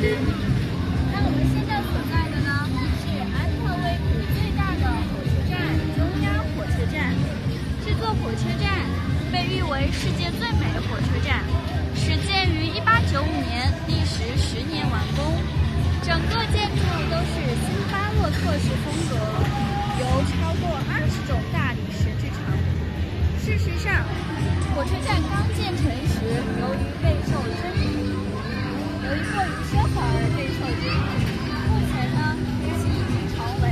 那我们现在所在的呢，是安特卫普最大的火车站——中央火车站。这座火车站被誉为世界最美的火车站，始建于1895年，历时10年完工。整个建筑都是新巴洛克式风格，由超过20种大理石制成。事实上，火车站刚建成时，由于过于奢华而备受争议。目前呢，其已经成为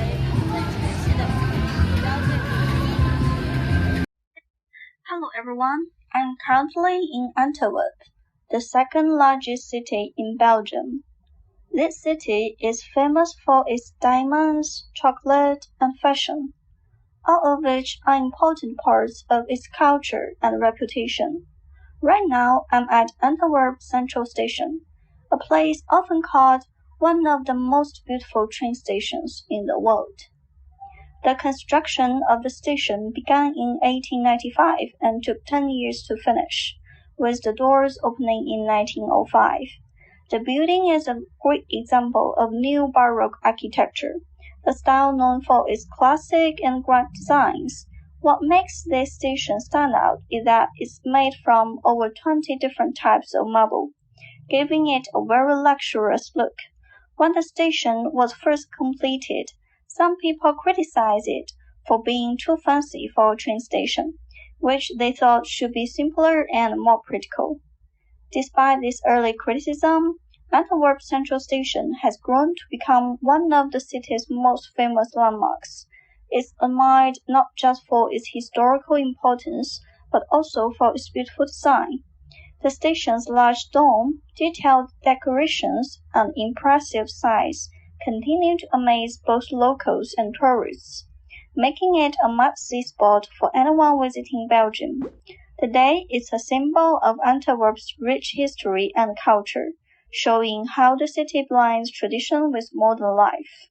本城市的地标建筑。Hello everyone, I'm currently in Antwerp, the second largest city in Belgium. This city is famous for its diamonds, chocolate, and fashion, all of which are important parts of its culture and reputation. Right now, I'm at Antwerp Central Station, a place often called one of the most beautiful train stations in the world. The construction of the station began in 1895 and took 10 years to finish, with the doors opening in 1905. The building is a great example of Neo-Baroque architecture, a style known for its classic and grand designs. What makes this station stand out is that it's made from over 20 different types of marble, giving it a very luxurious look. When the station was first completed, some people criticized it for being too fancy for a train station, which they thought should be simpler and more practical. Despite this early criticism, Antwerp Central Station has grown to become one of the city's most famous landmarks. It's admired not just for its historical importance, but also for its beautiful design. The station's large dome, detailed decorations, and impressive size continue to amaze both locals and tourists, making it a must-see spot for anyone visiting Belgium. Today, it's a symbol of Antwerp's rich history and culture, showing how the city blends tradition with modern life.